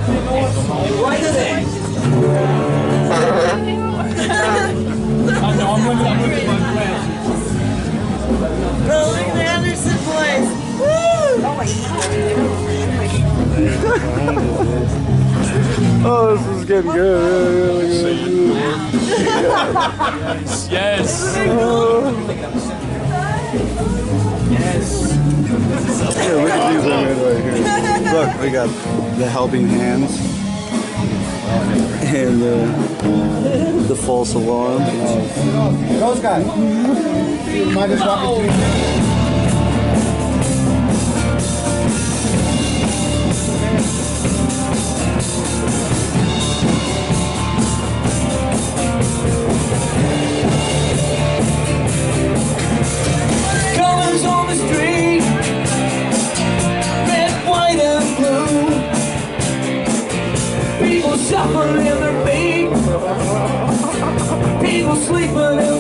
Right there. I'm looking at my glasses. Oh, look at the Anderson boys. Oh, this is getting good. Really good. Yes. Yes. Yeah, look at these women right here. Look, we got the helping hands and the false alarm. Those guys. Might as well be Colors on the street, red, white, and blue. People shuffling their feet, people sleeping in